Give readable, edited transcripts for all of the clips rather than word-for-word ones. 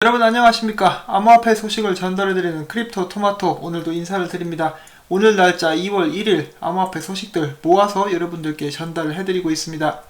여러분 안녕하십니까. 암호화폐 소식을 전달해드리는 크립토 토마토, 오늘도 인사를 드립니다. 오늘 날짜 2월 1일 암호화폐 소식들 모아서 여러분들께 전달을 해드리고 있습니다.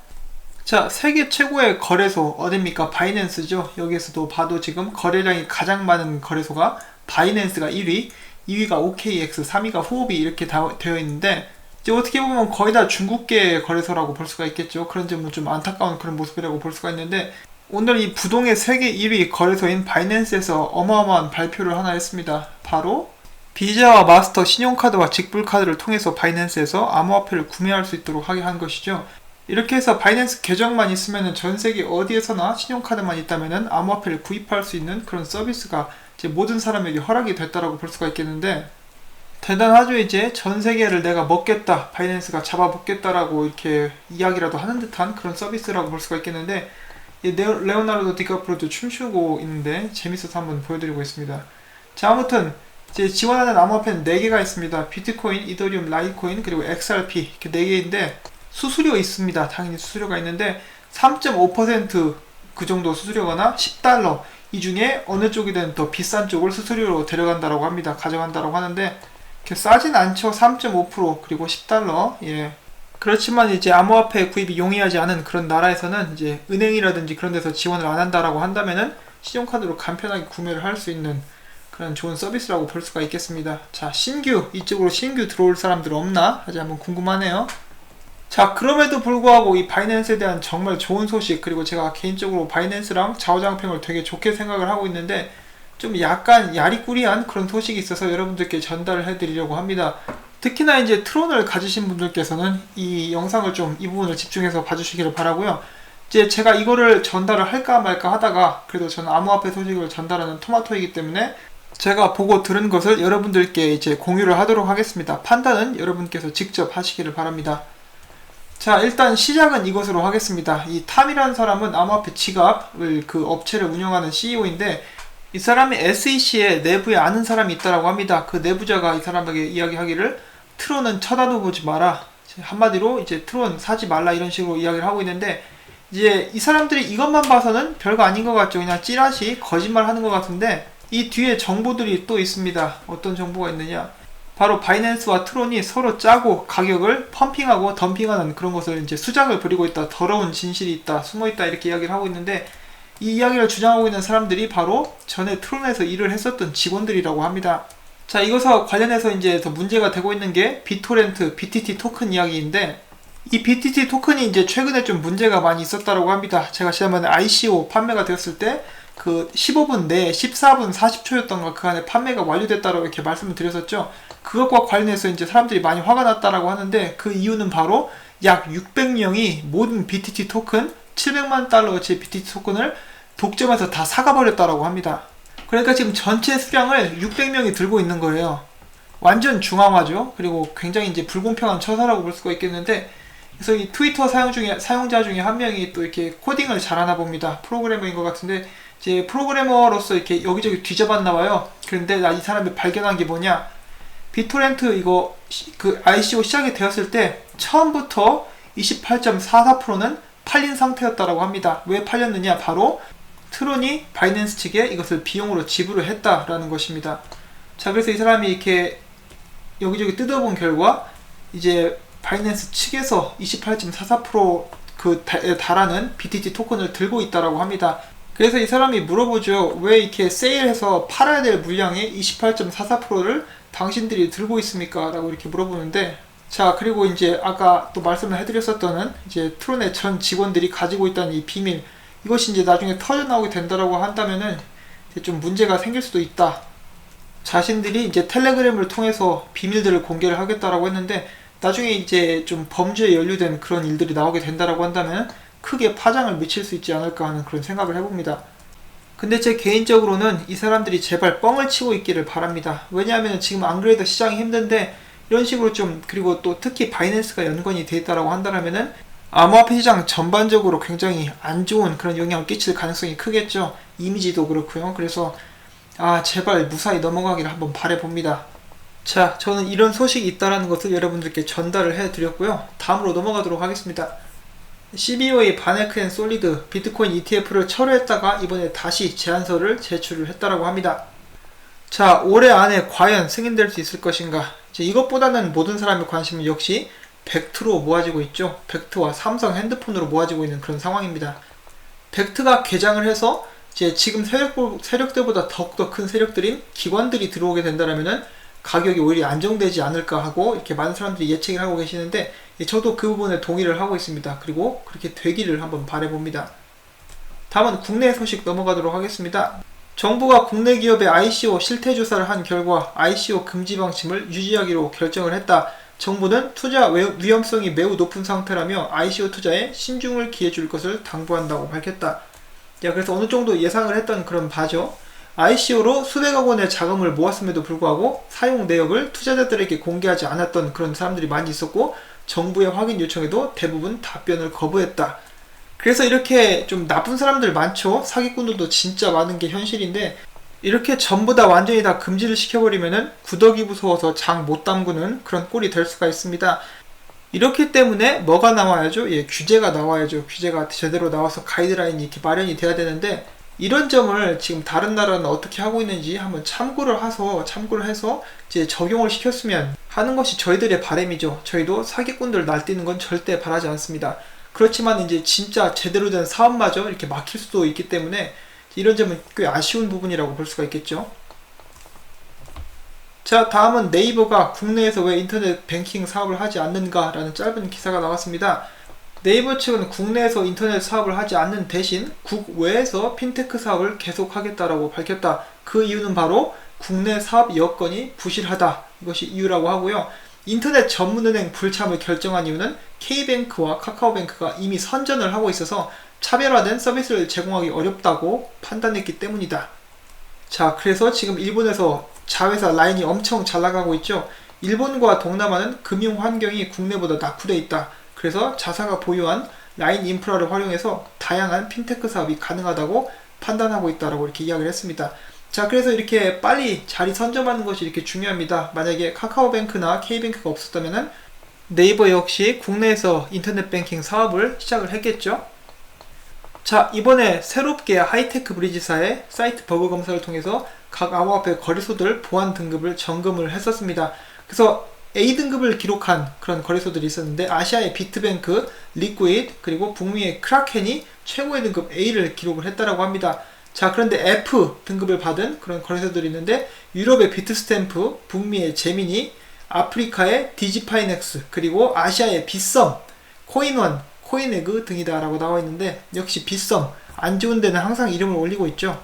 자, 세계 최고의 거래소 어딥니까? 바이낸스죠. 여기에서도 봐도 지금 거래량이 가장 많은 거래소가 바이낸스가 1위, 2위가 OKX, 3위가 후오비 이렇게 되어 있는데, 이제 어떻게 보면 거의 다 중국계 거래소라고 볼 수가 있겠죠. 그런 점은 좀 안타까운 그런 모습이라고 볼 수가 있는데, 오늘 이 부동의 세계 1위 거래소인 바이낸스에서 어마어마한 발표를 하나 했습니다. 바로 비자와 마스터 신용카드와 직불카드를 통해서 바이낸스에서 암호화폐를 구매할 수 있도록 하게 한 것이죠. 이렇게 해서 바이낸스 계정만 있으면 전 세계 어디에서나 신용카드만 있다면 암호화폐를 구입할 수 있는 그런 서비스가 이제 모든 사람에게 허락이 됐다라고 볼 수가 있겠는데, 대단하죠. 이제 전 세계를 내가 먹겠다, 바이낸스가 잡아먹겠다라고 이렇게 이야기라도 하는 듯한 그런 서비스라고 볼 수가 있겠는데, 레오나르도 디카프리오도 춤추고 있는데 재밌어서 한번 보여드리고 있습니다. 자, 아무튼 이제 지원하는 암호화폐는 4개가 있습니다. 비트코인, 이더리움, 라이트코인, 그리고 XRP 이렇게 4개인데 수수료 있습니다. 당연히 수수료가 있는데 3.5% 그 정도 수수료거나 $10 이 중에 어느 쪽이든 더 비싼 쪽을 수수료로 데려간다라고 합니다. 가져간다라고 하는데 이렇게 싸진 않죠. 3.5% 그리고 $10. 예. 그렇지만 이제 암호화폐 구입이 용이하지 않은 그런 나라에서는 이제 은행이라든지 그런 데서 지원을 안 한다라고 한다면은 신용카드로 간편하게 구매를 할 수 있는 그런 좋은 서비스라고 볼 수가 있겠습니다. 자, 이쪽으로 신규 들어올 사람들 없나? 아직 한번 궁금하네요. 자, 그럼에도 불구하고 이 바이낸스에 대한 정말 좋은 소식, 그리고 제가 개인적으로 바이낸스랑 좌우장평을 되게 좋게 생각을 하고 있는데 좀 약간 야리꾸리한 그런 소식이 있어서 여러분들께 전달을 해드리려고 합니다. 특히나 이제 트론을 가지신 분들께서는 이 영상을 좀 이 부분을 집중해서 봐주시기를 바라고요. 이제 제가 이거를 전달을 할까 말까 하다가 그래도 저는 암호화폐 소식을 전달하는 토마토이기 때문에 제가 보고 들은 것을 여러분들께 이제 공유를 하도록 하겠습니다. 판단은 여러분께서 직접 하시기를 바랍니다. 자, 일단 시작은 이것으로 하겠습니다. 이 탐이라는 사람은 암호화폐 지갑을 그 업체를 운영하는 CEO인데, 이 사람이 SEC의 내부에 아는 사람이 있다라고 합니다. 그 내부자가 이 사람에게 이야기하기를 트론은 쳐다도 보지 마라, 한마디로 이제 트론 사지 말라, 이런 식으로 이야기를 하고 있는데, 이제 이 사람들이 이것만 봐서는 별거 아닌 것 같죠. 그냥 찌라시 거짓말 하는 것 같은데 이 뒤에 정보들이 또 있습니다. 어떤 정보가 있느냐, 바로 바이낸스와 트론이 서로 짜고 가격을 펌핑하고 덤핑하는 그런 것을 이제 수작을 부리고 있다, 더러운 진실이 있다, 숨어있다, 이렇게 이야기를 하고 있는데, 이 이야기를 주장하고 있는 사람들이 바로 전에 트론에서 일을 했었던 직원들이라고 합니다. 자, 이것과 관련해서 이제 더 문제가 되고 있는 게 비토렌트, BTT 토큰 이야기인데, 이 BTT 토큰이 이제 최근에 좀 문제가 많이 있었다고 합니다. 제가 지난번에 ICO 판매가 되었을 때 그 15분 내에 14분 40초였던가 그 안에 판매가 완료됐다고 이렇게 말씀을 드렸었죠. 그것과 관련해서 이제 사람들이 많이 화가 났다라고 하는데, 그 이유는 바로 약 600명이 모든 BTT 토큰 700만 달러어치 BTT 토큰을 독점해서 다 사가버렸다라고 합니다. 그러니까 지금 전체 수량을 600명이 들고 있는 거예요. 완전 중앙화죠. 그리고 굉장히 이제 불공평한 처사라고 볼 수가 있겠는데, 그래서 이 트위터 사용자 중에 한 명이 또 이렇게 코딩을 잘하나 봅니다. 프로그래머인 것 같은데, 이제 프로그래머로서 이렇게 여기저기 뒤져봤나 봐요. 그런데 이 사람이 발견한 게 뭐냐, 비토렌트 이거 그 ICO 시작이 되었을 때 처음부터 28.44%는 팔린 상태였다라고 합니다. 왜 팔렸느냐, 바로 트론이 바이낸스 측에 이것을 비용으로 지불을 했다라는 것입니다. 자, 그래서 이 사람이 이렇게 여기저기 뜯어본 결과 이제 바이낸스 측에서 28.44% 그 달하는 BTT 토큰을 들고 있다라고 합니다. 그래서 이 사람이 물어보죠. 왜 이렇게 세일해서 팔아야 될 물량의 28.44%를 당신들이 들고 있습니까? 라고 이렇게 물어보는데, 자, 그리고 이제 아까 또 말씀을 해드렸었던 이제 트론의 전 직원들이 가지고 있다는 이 비밀, 이것이 이제 나중에 터져나오게 된다라고 한다면은 이제 좀 문제가 생길 수도 있다. 자신들이 이제 텔레그램을 통해서 비밀들을 공개를 하겠다라고 했는데, 나중에 이제 좀 범죄에 연루된 그런 일들이 나오게 된다라고 한다면 크게 파장을 미칠 수 있지 않을까 하는 그런 생각을 해봅니다. 근데 제 개인적으로는 이 사람들이 제발 뻥을 치고 있기를 바랍니다. 왜냐하면 지금 안 그래도 시장이 힘든데 이런 식으로 좀, 그리고 또 특히 바이낸스가 연관이 돼 있다라고 한다면은 암호화폐 시장 전반적으로 굉장히 안 좋은 그런 영향을 끼칠 가능성이 크겠죠. 이미지도 그렇고요. 그래서 제발 무사히 넘어가기를 한번 바라봅니다. 자, 저는 이런 소식이 있다라는 것을 여러분들께 전달을 해드렸고요. 다음으로 넘어가도록 하겠습니다. CBO의 바네크 앤 솔리드 비트코인 ETF를 철회했다가 이번에 다시 제안서를 제출을 했다라고 합니다. 자, 올해 안에 과연 승인될 수 있을 것인가? 이제 이것보다는 모든 사람의 관심은 역시 벡트로 모아지고 있죠. 벡트와 삼성 핸드폰으로 모아지고 있는 그런 상황입니다. 벡트가 개장을 해서 이제 지금 세력들보다 더욱더 큰 세력들인 기관들이 들어오게 된다면은 가격이 오히려 안정되지 않을까 하고 이렇게 많은 사람들이 예측을 하고 계시는데, 저도 그 부분에 동의를 하고 있습니다. 그리고 그렇게 되기를 한번 바라봅니다. 다음은 국내 소식 넘어가도록 하겠습니다. 정부가 국내 기업의 ICO 실태조사를 한 결과 ICO 금지 방침을 유지하기로 결정을 했다. 정부는 투자 위험성이 매우 높은 상태라며 ICO 투자에 신중을 기해줄 것을 당부한다고 밝혔다. 그래서 어느 정도 예상을 했던 그런 바죠. ICO로 수백억 원의 자금을 모았음에도 불구하고 사용 내역을 투자자들에게 공개하지 않았던 그런 사람들이 많이 있었고, 정부의 확인 요청에도 대부분 답변을 거부했다. 그래서 이렇게 좀 나쁜 사람들 많죠. 사기꾼들도 진짜 많은 게 현실인데, 이렇게 전부 다 완전히 다 금지를 시켜버리면은 구더기 무서워서 장 못 담그는 그런 꼴이 될 수가 있습니다. 이렇기 때문에 뭐가 나와야죠? 규제가 나와야죠. 규제가 제대로 나와서 가이드라인이 이렇게 마련이 돼야 되는데, 이런 점을 지금 다른 나라는 어떻게 하고 있는지 한번 참고를 해서 이제 적용을 시켰으면 하는 것이 저희들의 바람이죠. 저희도 사기꾼들 날뛰는 건 절대 바라지 않습니다. 그렇지만 이제 진짜 제대로 된 사업마저 이렇게 막힐 수도 있기 때문에 이런 점은 꽤 아쉬운 부분이라고 볼 수가 있겠죠. 자, 다음은 네이버가 국내에서 왜 인터넷 뱅킹 사업을 하지 않는가 라는 짧은 기사가 나왔습니다. 네이버 측은 국내에서 인터넷 사업을 하지 않는 대신 국외에서 핀테크 사업을 계속하겠다라고 밝혔다. 그 이유는 바로 국내 사업 여건이 부실하다. 이것이 이유라고 하고요. 인터넷 전문은행 불참을 결정한 이유는 K뱅크와 카카오뱅크가 이미 선전을 하고 있어서 차별화된 서비스를 제공하기 어렵다고 판단했기 때문이다. 자, 그래서 지금 일본에서 자회사 라인이 엄청 잘 나가고 있죠. 일본과 동남아는 금융 환경이 국내보다 낙후되어 있다. 그래서 자사가 보유한 라인 인프라를 활용해서 다양한 핀테크 사업이 가능하다고 판단하고 있다라고 이렇게 이야기를 했습니다. 자, 그래서 이렇게 빨리 자리 선점하는 것이 이렇게 중요합니다. 만약에 카카오뱅크나 K뱅크가 없었다면은 네이버 역시 국내에서 인터넷 뱅킹 사업을 시작을 했겠죠. 자, 이번에 새롭게 하이테크 브리지사의 사이트 버그 검사를 통해서 각 암호화폐 거래소들 보안 등급을 점검을 했었습니다. 그래서 A등급을 기록한 그런 거래소들이 있었는데, 아시아의 비트뱅크, 리퀴드, 그리고 북미의 크라켄이 최고의 등급 A를 기록을 했다라고 합니다. 자, 그런데 F 등급을 받은 그런 거래소들이 있는데, 유럽의 비트스탬프, 북미의 제미니, 아프리카의 디지파이넥스, 그리고 아시아의 빗썸, 코인원, 코인에그 등이다 라고 나와 있는데, 역시 빗썸, 안 좋은 데는 항상 이름을 올리고 있죠.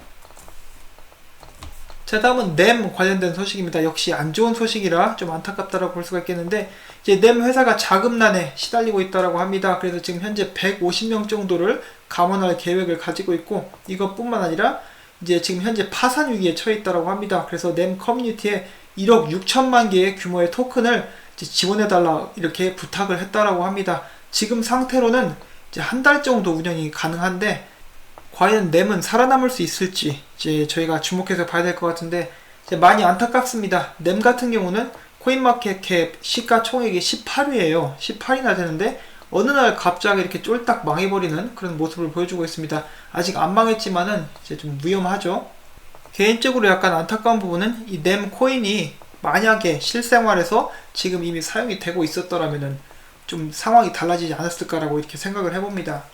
자, 다음은 NEM 관련된 소식입니다. 역시 안 좋은 소식이라 좀 안타깝다라고 볼 수가 있겠는데, 이제 NEM 회사가 자금난에 시달리고 있다라고 합니다. 그래서 지금 현재 150명 정도를 감원할 계획을 가지고 있고, 이것뿐만 아니라 이제 지금 현재 파산 위기에 처해 있다라고 합니다. 그래서 NEM 커뮤니티에 1억 6천만 개의 규모의 토큰을 이제 지원해달라 이렇게 부탁을 했다라고 합니다. 지금 상태로는 이제 한 달 정도 운영이 가능한데, 과연 NEM은 살아남을 수 있을지 이제 저희가 주목해서 봐야 될 것 같은데, 이제 많이 안타깝습니다. NEM 같은 경우는 코인마켓캡 시가총액이 18위에요. 18위나 되는데 어느 날 갑자기 이렇게 쫄딱 망해버리는 그런 모습을 보여주고 있습니다. 아직 안 망했지만은 이제 좀 위험하죠. 개인적으로 약간 안타까운 부분은 이 NEM 코인이 만약에 실생활에서 지금 이미 사용이 되고 있었더라면은 좀 상황이 달라지지 않았을까라고 이렇게 생각을 해봅니다.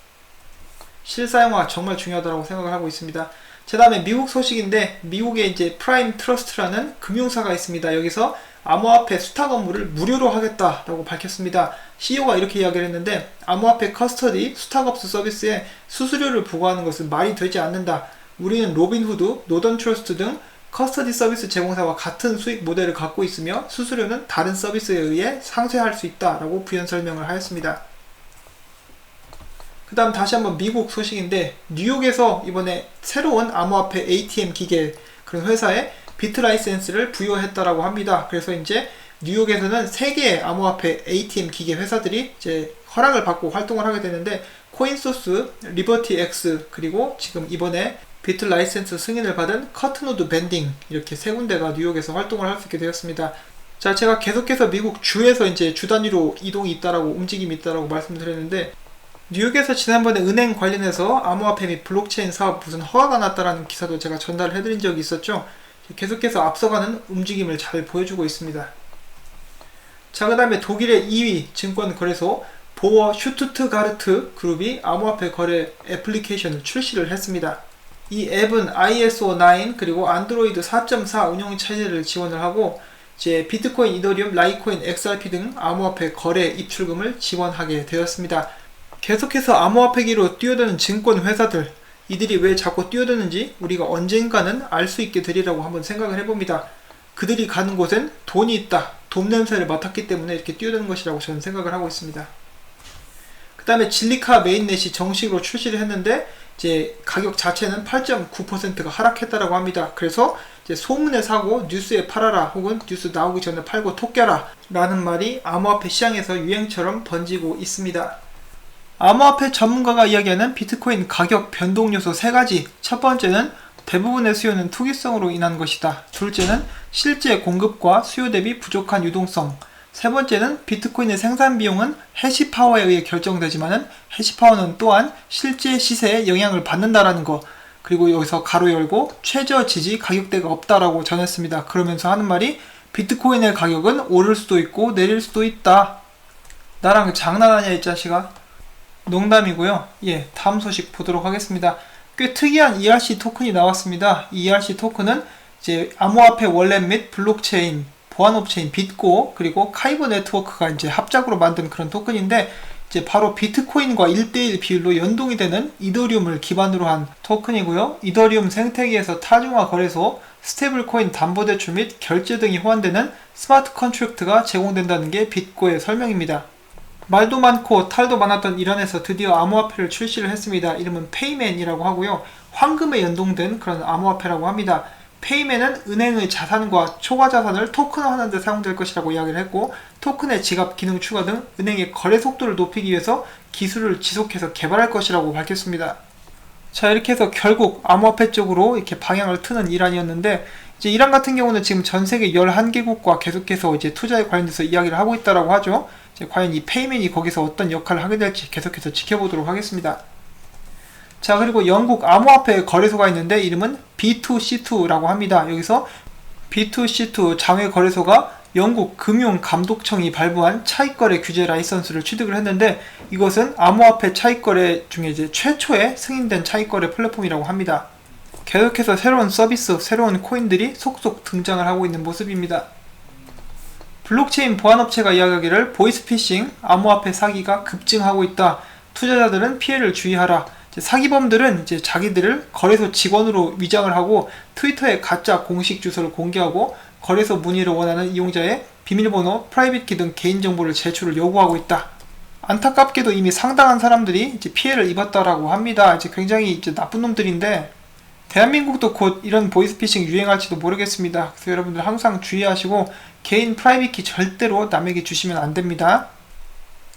실사용화 정말 중요하다고 생각을 하고 있습니다. 그 다음에 미국 소식인데, 미국에 이제 프라임 트러스트라는 금융사가 있습니다. 여기서 암호화폐 수탁 업무를 무료로 하겠다라고 밝혔습니다. CEO가 이렇게 이야기를 했는데, 암호화폐 커스터디 수탁업소 서비스에 수수료를 부과하는 것은 말이 되지 않는다. 우리는 로빈후드, 노던 트러스트 등 커스터디 서비스 제공사와 같은 수익 모델을 갖고 있으며 수수료는 다른 서비스에 의해 상쇄할 수 있다라고 부연 설명을 하였습니다. 그 다음 다시 한번 미국 소식인데, 뉴욕에서 이번에 새로운 암호화폐 ATM 기계 그런 회사에 비트 라이센스를 부여했다라고 합니다. 그래서 이제 뉴욕에서는 3개의 암호화폐 ATM 기계 회사들이 이제 허락을 받고 활동을 하게 되는데, 코인소스, 리버티X, 그리고 지금 이번에 비트 라이센스 승인을 받은 커트노드 밴딩, 이렇게 3군데가 뉴욕에서 활동을 할 수 있게 되었습니다. 자, 제가 계속해서 미국 주에서 이제 주 단위로 이동이 있다라고, 움직임이 있다라고 말씀드렸는데, 뉴욕에서 지난번에 은행 관련해서 암호화폐 및 블록체인 사업 무슨 허가가 났다라는 기사도 제가 전달을 해드린 적이 있었죠. 계속해서 앞서가는 움직임을 잘 보여주고 있습니다. 자, 그 다음에 독일의 2위 증권거래소 보어 슈투트가르트 그룹이 암호화폐 거래 애플리케이션을 출시를 했습니다. 이 앱은 ISO9 그리고 안드로이드 4.4 운영 체제를 지원을 하고 이제 비트코인, 이더리움, 라이코인, XRP 등 암호화폐 거래 입출금을 지원하게 되었습니다. 계속해서 암호화폐기로 뛰어드는 증권 회사들, 이들이 왜 자꾸 뛰어드는지 우리가 언젠가는 알 수 있게 되리라고 한번 생각을 해봅니다. 그들이 가는 곳엔 돈이 있다, 돈 냄새를 맡았기 때문에 이렇게 뛰어드는 것이라고 저는 생각을 하고 있습니다. 그 다음에 진리카 메인넷이 정식으로 출시를 했는데 이제 가격 자체는 8.9%가 하락했다라고 합니다. 그래서 이제 소문에 사고 뉴스에 팔아라, 혹은 뉴스 나오기 전에 팔고 토껴라 라는 말이 암호화폐 시장에서 유행처럼 번지고 있습니다. 암호화폐 전문가가 이야기하는 비트코인 가격 변동 요소 3가지. 첫 번째는 대부분의 수요는 투기성으로 인한 것이다. 둘째는 실제 공급과 수요 대비 부족한 유동성. 세 번째는 비트코인의 생산 비용은 해시파워에 의해 결정되지만은 해시파워는 또한 실제 시세에 영향을 받는다라는 거. 그리고 여기서 가로 열고 최저 지지 가격대가 없다라고 전했습니다. 그러면서 하는 말이 비트코인의 가격은 오를 수도 있고 내릴 수도 있다. 나랑 장난하냐 이 자식아. 농담이고요. 예, 다음 소식 보도록 하겠습니다. 꽤 특이한 ERC 토큰이 나왔습니다. 이 ERC 토큰은 이제 암호화폐 월렛 및 블록체인, 보안업체인 bitgo 그리고 카이버 네트워크가 이제 합작으로 만든 그런 토큰인데 이제 바로 비트코인과 1:1 비율로 연동이 되는 이더리움을 기반으로 한 토큰이고요. 이더리움 생태계에서 타중화 거래소, 스테이블코인 담보대출 및 결제 등이 호환되는 스마트 컨트랙트가 제공된다는 게 bitgo의 설명입니다. 말도 많고 탈도 많았던 이란에서 드디어 암호화폐를 출시를 했습니다. 이름은 페이맨이라고 하고요. 황금에 연동된 그런 암호화폐라고 합니다. 페이맨은 은행의 자산과 초과 자산을 토큰화하는 데 사용될 것이라고 이야기를 했고, 토큰의 지갑 기능 추가 등 은행의 거래 속도를 높이기 위해서 기술을 지속해서 개발할 것이라고 밝혔습니다. 자, 이렇게 해서 결국 암호화폐 쪽으로 이렇게 방향을 트는 이란이었는데, 이제 이란 같은 경우는 지금 전 세계 11개국과 계속해서 이제 투자에 관련돼서 이야기를 하고 있다라고 하죠. 과연 이 페이맨이 거기서 어떤 역할을 하게 될지 계속해서 지켜보도록 하겠습니다. 자, 그리고 영국 암호화폐 거래소가 있는데 이름은 B2C2라고 합니다. 여기서 B2C2 장외 거래소가 영국 금융감독청이 발부한 차익거래 규제 라이선스를 취득을 했는데, 이것은 암호화폐 차익거래 중에 이제 최초의 승인된 차익거래 플랫폼이라고 합니다. 계속해서 새로운 서비스, 새로운 코인들이 속속 등장을 하고 있는 모습입니다. 블록체인 보안업체가 이야기하기를 보이스피싱, 암호화폐 사기가 급증하고 있다. 투자자들은 피해를 주의하라. 사기범들은 이제 자기들을 거래소 직원으로 위장을 하고 트위터에 가짜 공식 주소를 공개하고 거래소 문의를 원하는 이용자의 비밀번호, 프라이빗키 등 개인정보를 제출을 요구하고 있다. 안타깝게도 이미 상당한 사람들이 이제 피해를 입었다라고 합니다. 이제 굉장히 이제 나쁜 놈들인데, 대한민국도 곧 이런 보이스피싱 유행할지도 모르겠습니다. 그래서 여러분들 항상 주의하시고 개인 프라이빗키 절대로 남에게 주시면 안 됩니다.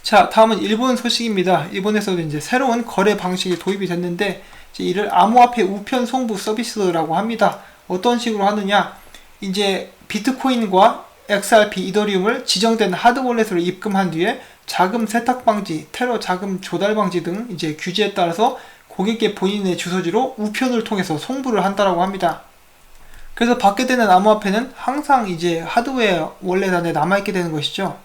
자, 다음은 일본 소식입니다. 일본에서도 이제 새로운 거래 방식이 도입이 됐는데, 이제 이를 암호화폐 우편 송부 서비스라고 합니다. 어떤 식으로 하느냐? 이제 비트코인과 XRP, 이더리움을 지정된 하드월렛으로 입금한 뒤에 자금 세탁 방지, 테러 자금 조달 방지 등 이제 규제에 따라서 고객의 본인의 주소지로 우편을 통해서 송부를 한다라고 합니다. 그래서 받게 되는 암호화폐는 항상 이제 하드웨어 월렛 안에 남아있게 되는 것이죠.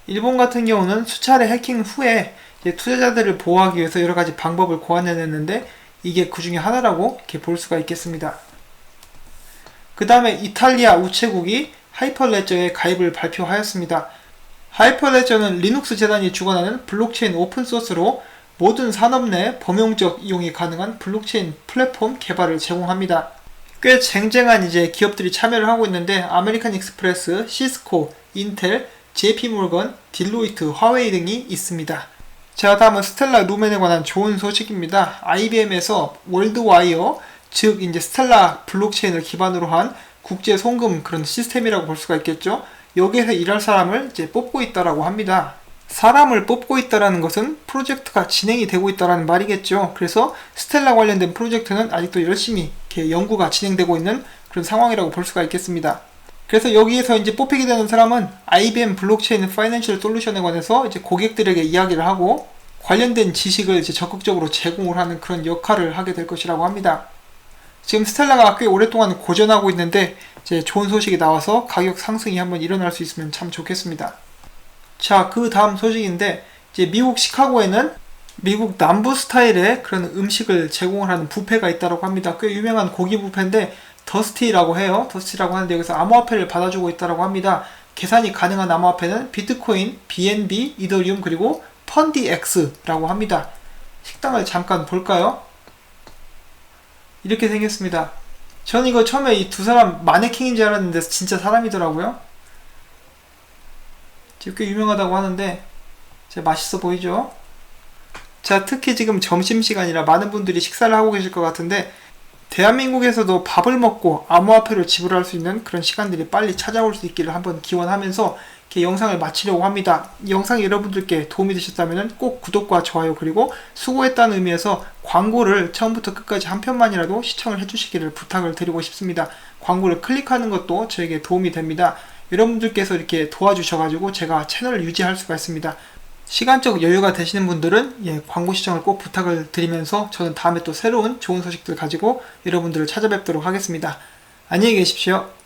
일본 같은 경우는 수차례 해킹 후에 이제 투자자들을 보호하기 위해서 여러가지 방법을 고안해냈는데, 이게 그 중에 하나라고 이렇게 볼 수가 있겠습니다. 그 다음에 이탈리아 우체국이 하이퍼레저에 가입을 발표하였습니다. 하이퍼레저는 리눅스 재단이 주관하는 블록체인 오픈소스로 모든 산업 내 범용적 이용이 가능한 블록체인 플랫폼 개발을 제공합니다. 꽤 쟁쟁한 이제 기업들이 참여를 하고 있는데, 아메리칸 익스프레스, 시스코, 인텔, JP모건, 딜로이트, 화웨이 등이 있습니다. 자, 다음은 스텔라 루멘에 관한 좋은 소식입니다. IBM에서 월드와이어, 즉 이제 스텔라 블록체인을 기반으로 한 국제 송금 그런 시스템이라고 볼 수가 있겠죠. 여기에서 일할 사람을 이제 뽑고 있다라고 합니다. 사람을 뽑고 있다라는 것은 프로젝트가 진행이 되고 있다라는 말이겠죠. 그래서 스텔라 관련된 프로젝트는 아직도 열심히 이렇게 연구가 진행되고 있는 그런 상황이라고 볼 수가 있겠습니다. 그래서 여기에서 이제 뽑히게 되는 사람은 IBM 블록체인 파이낸셜 솔루션에 관해서 이제 고객들에게 이야기를 하고, 관련된 지식을 이제 적극적으로 제공을 하는 그런 역할을 하게 될 것이라고 합니다. 지금 스텔라가 꽤 오랫동안 고전하고 있는데 이제 좋은 소식이 나와서 가격 상승이 한번 일어날 수 있으면 참 좋겠습니다. 자, 그 다음 소식인데 이제 미국 시카고에는 미국 남부 스타일의 그런 음식을 제공을 하는 뷔페가 있다고 합니다. 꽤 유명한 고기 뷔페인데 더스티라고 해요. 더스티라고 하는데 여기서 암호화폐를 받아주고 있다고 합니다. 계산이 가능한 암호화폐는 비트코인, BNB, 이더리움 그리고 펀디X라고 합니다. 식당을 잠깐 볼까요? 이렇게 생겼습니다. 저는 이거 처음에 이 두 사람 마네킹인 줄 알았는데 진짜 사람이더라고요. 꽤 유명하다고 하는데 맛있어 보이죠? 자, 특히 지금 점심시간이라 많은 분들이 식사를 하고 계실 것 같은데 대한민국에서도 밥을 먹고 암호화폐로 지불할 수 있는 그런 시간들이 빨리 찾아올 수 있기를 한번 기원하면서 이렇게 영상을 마치려고 합니다. 이 영상이 여러분들께 도움이 되셨다면 꼭 구독과 좋아요 그리고 수고했다는 의미에서 광고를 처음부터 끝까지 한 편만이라도 시청을 해주시기를 부탁을 드리고 싶습니다. 광고를 클릭하는 것도 저에게 도움이 됩니다. 여러분들께서 이렇게 도와주셔가지고 제가 채널을 유지할 수가 있습니다. 시간적 여유가 되시는 분들은 광고 시청을 꼭 부탁을 드리면서 저는 다음에 또 새로운 좋은 소식들 가지고 여러분들을 찾아뵙도록 하겠습니다. 안녕히 계십시오.